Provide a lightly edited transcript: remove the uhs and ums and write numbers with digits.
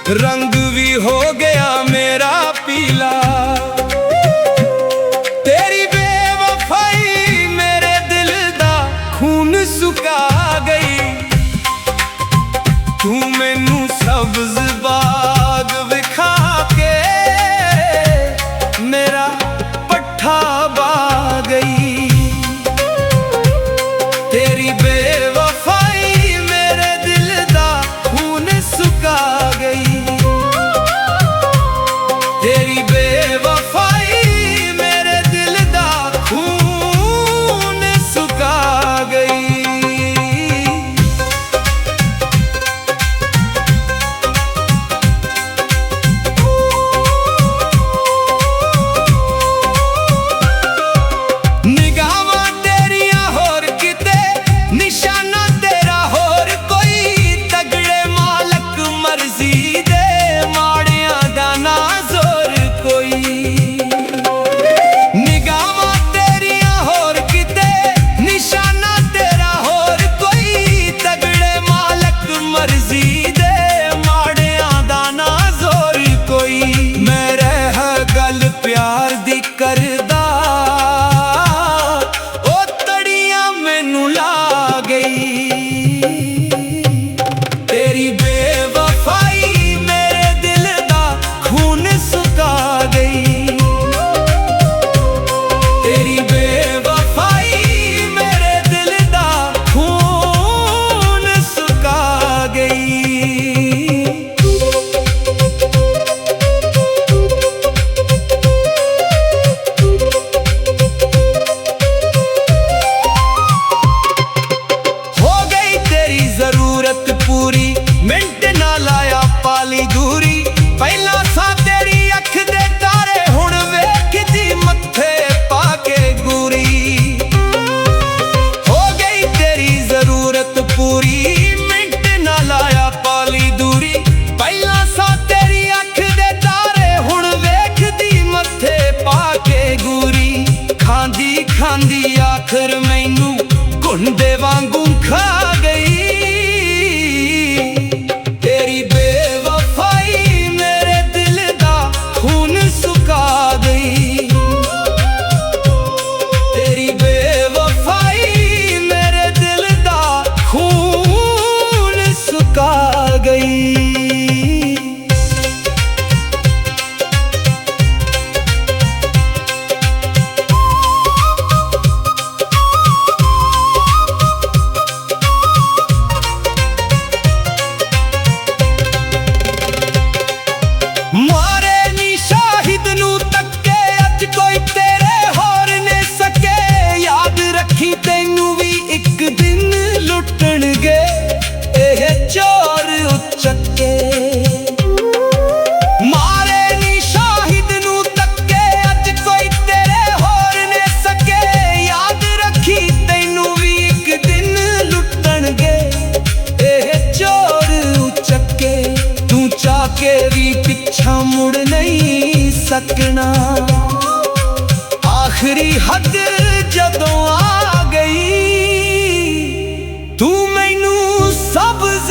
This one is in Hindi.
रंग भी हो गया मेरा पीला। तेरी बेवफाई मेरे दिल दा खून सुका गई। तू मैनू सब्ज बाग विखा के मेरा पट्ठा बा गई। तेरी बेवफाई मेरे दिल दा खून सुका गई। तेरी बेवफाई मेरे दिल दा खून सुका गई। निगाहां तेरियां होर किते निशाना तेरा होर कोई। तगड़े मालक मर्जी दे माड़ियां दा ना जोर कोई। निगाहां तेरियां होर किते निशाना तेरा होर कोई। तगड़े मालक मर्जी दे माड़ियां दा ना जोर कोई। मैं रह गल प्यार दी करदा तेरी बेवफाई मेरे दिल दा खून सुका गई। तेरी बेवफाई मेरे दिल दा खून सुका गई। जरूरत पूरी मिंट ना लाया पाली दूरी। पहला सा तेरी अख दे तारे हुण वेखदी मत्थे पाके गुरी। हो गई तेरी जरूरत पूरी मिंट ना लाया पाली दूरी। पहला सा तेरी अख दे तारे हुण वेखदी मत्थे पाके गुरी। खांदी खांदी आखिर मैनू घुंडे वांगू खा गई। मारे नी शाहिद नू तक्के अज कोई तेरे होर ने सके। याद रखी तैनू भी एक दिन लुटणगे एह चोर उचक्के। मारे नी शाहिद नू तक्के अज कोई तेरे होर ने सके। याद रखी तैनू भी एक दिन लुटणगे एह चोर उचक्के। तू चाके भी पिछा मुड़ नहीं सकना। आखिरी हद जदों आ गई तू मैनू सब्ज